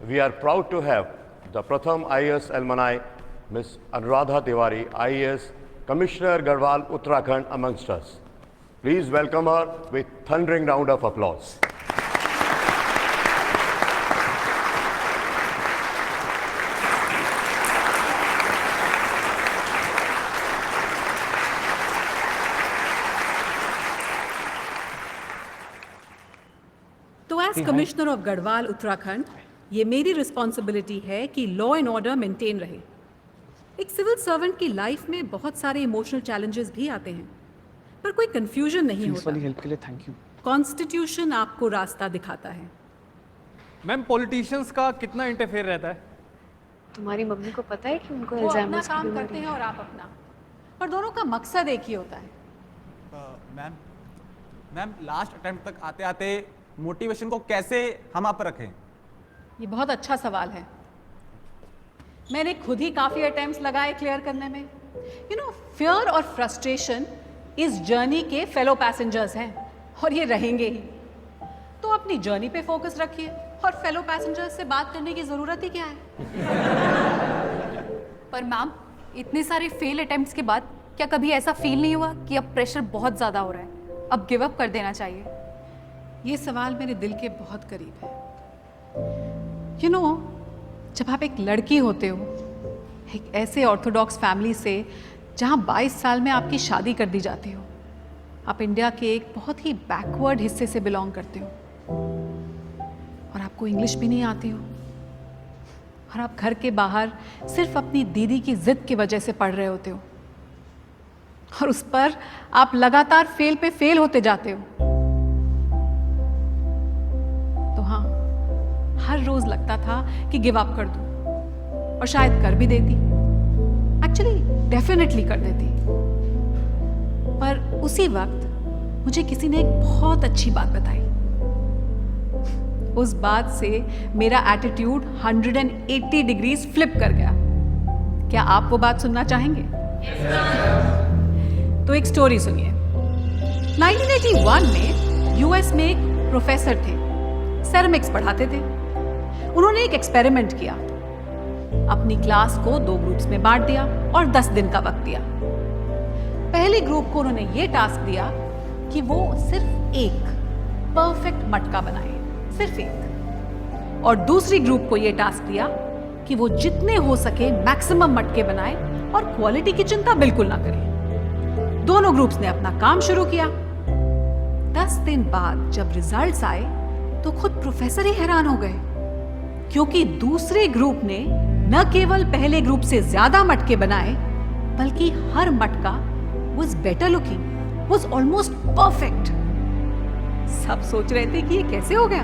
we are proud to have the Pratham IAS alumni, Ms. Anuradha Tiwari, IAS, Commissioner Garhwal, Uttarakhand, amongst us. Please welcome her with thundering round of applause. तो as commissioner of Garhwal Uttarakhand ये मेरी responsibility है कि law and order maintain रहे। एक civil servant की life में बहुत सारे इमोशनल चैलेंजेस भी आते हैं, पर कोई कंफ्यूजन नहीं होता। वाली हेल्प के लिए थैंक यू। कॉन्स्टिट्यूशन आपको रास्ता दिखाता है। मैम पॉलिटिशियंस का कितना इंटरफेयर रहता है? तुम्हारी मम्मी को पता है कि उनको वो अपना अल्जाइमर्स की काम बीमारी करते हैं और आप अपना, पर दोनों का मकसद एक ही होता है। मैम लास्ट अटेम्प्ट तक आते आते मोटिवेशन को कैसे हम आप पर रखें? ये बहुत अच्छा सवाल है। मैंने खुद ही काफ़ी अटेम्प्ट्स लगाए क्लियर करने में। फियर और फ्रस्ट्रेशन इस जर्नी के फेलो पैसेंजर्स हैं और ये रहेंगे ही। तो अपनी जर्नी पे फोकस रखिए और फेलो पैसेंजर्स से बात करने की ज़रूरत ही क्या है। पर मैम, इतने सारे फेल अटेम्प्ट्स के बाद क्या कभी ऐसा फील नहीं हुआ कि अब प्रेशर बहुत ज़्यादा हो रहा है, अब गिव अप कर देना चाहिए? ये सवाल मेरे दिल के बहुत करीब है। जब आप एक लड़की होते हो, एक ऐसे ऑर्थोडॉक्स फैमिली से जहाँ 22 साल में आपकी शादी कर दी जाती हो, आप इंडिया के एक बहुत ही बैकवर्ड हिस्से से बिलोंग करते हो और आपको इंग्लिश भी नहीं आती हो, और आप घर के बाहर सिर्फ अपनी दीदी की जिद की वजह से पढ़ रहे होते हो, और उस पर आप लगातार फेल पे फेल होते जाते हो, तो हाँ, हर रोज लगता था कि गिव अप कर दूं, और शायद कर भी देती, एक्चुअली डेफिनेटली कर देती। पर उसी वक्त मुझे किसी ने एक बहुत अच्छी बात बताई। उस बात से मेरा एटीट्यूड 180 डिग्रीज फ्लिप कर गया। क्या आप वो बात सुनना चाहेंगे? तो एक स्टोरी सुनिए। 1981 में यूएस में एक प्रोफेसर थे, सेरेमिक्स पढ़ाते थे। उन्होंने एक एक्सपेरिमेंट किया। अपनी क्लास को 2 ग्रुप्स में बांट दिया और 10 दिन का वक्त दिया। पहले ग्रुप को उन्होंने ये टास्क दिया कि वो सिर्फ एक परफेक्ट मटका बनाए, सिर्फ एक। और दूसरी ग्रुप को ये टास्क दिया कि वो जितने हो सके मैक्सिमम मटके बनाए और क्वालिटी की चिंता बिल्कुल ना करें। दोनों ग्रुप्स ने अपना काम शुरू किया। 10 दिन बाद जब रिजल्ट्स आए तो खुद प्रोफेसर ही हैरान हो गए, क्योंकि दूसरे ग्रुप ने न केवल पहले ग्रुप से ज्यादा मटके बनाए, बल्कि हर मटका was better looking, was almost perfect। सब सोच रहे थे कि ये कैसे हो गया।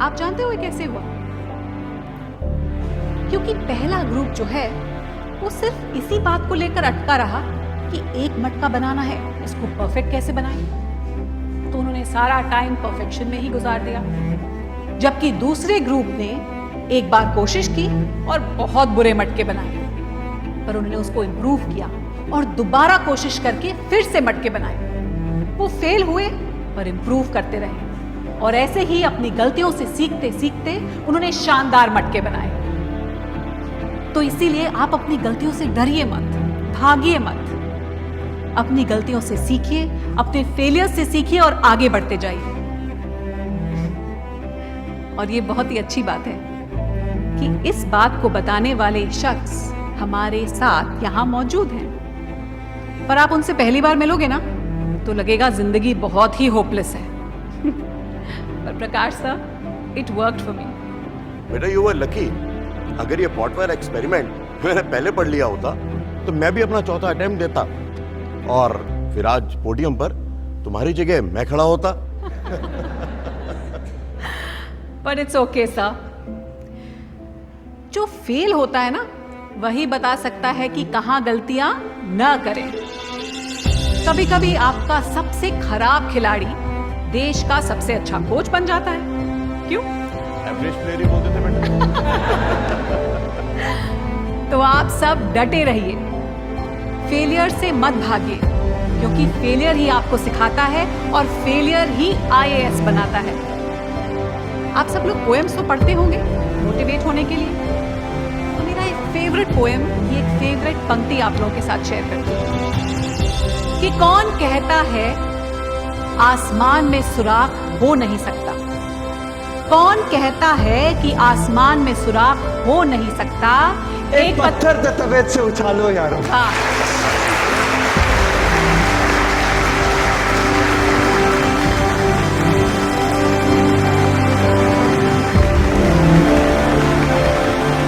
आप जानते हो ये कैसे हुआ? क्योंकि पहला ग्रुप जो है वो सिर्फ इसी बात को लेकर अटका रहा कि एक मटका बनाना है, इसको परफेक्ट कैसे बनाएं। तो उन्होंने सारा टाइम परफेक्शन में ही गुजार दिया, जबकि दूसरे ग्रुप ने एक बार कोशिश की और बहुत बुरे मटके बनाए, पर उन्होंने उसको इम्प्रूव किया और दोबारा कोशिश करके फिर से मटके बनाए। वो फेल हुए पर इम्प्रूव करते रहे, और ऐसे ही अपनी गलतियों से सीखते सीखते उन्होंने शानदार मटके बनाए। तो इसीलिए आप अपनी गलतियों से डरिए मत, भागिए मत। अपनी गलतियों से सीखिए, अपने फेलियर से सीखिए और आगे बढ़ते जाइए। और ये बहुत ही अच्छी बात है कि इस बात को बताने वाले शख्स हमारे साथ यहाँ मौजूद हैं। पर आप उनसे पहली बार मिलोगे ना तो लगेगा जिंदगी बहुत ही होपलेस है। पर Prakash sir, it worked for me. बेटा, यू वर लकी। अगर ये पॉटवेयर एक्सपेरिमेंट मैंने पहले पढ़ लिया होता तो मैं भी अपना चौथा अटेम्प्ट देता, और फिर आज पोडियम पर तुम्हारी जगह मैं खड़ा होता। But it's okay sir. जो फेल होता है ना, वही बता सकता है कि कहां गलतियां न करें। कभी कभी आपका सबसे खराब खिलाड़ी देश का सबसे अच्छा कोच बन जाता है। क्यों? एवरेज प्लेयर ही बोलते थे बेटा। तो आप सब डटे रहिए, फेलियर से मत भागिए, क्योंकि फेलियर ही आपको सिखाता है और फेलियर ही आईएएस बनाता है। आप सब लोग पोएम्स तो पढ़ते होंगे मोटिवेट होने के लिए। तो मेरा एक फेवरेट पोएम, ये एक फेवरेट पंक्ति आप लोगों के साथ शेयर करती हूँ कि कौन कहता है आसमान में सुराख हो नहीं सकता। कौन कहता है कि आसमान में सुराख हो नहीं सकता। एक पत्थर तवेद से उछालो यार। हाँ।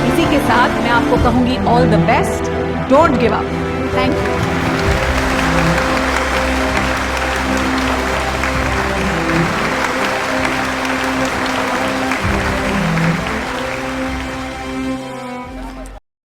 इसी के साथ मैं आपको कहूंगी all the best, don't give up. Thank you.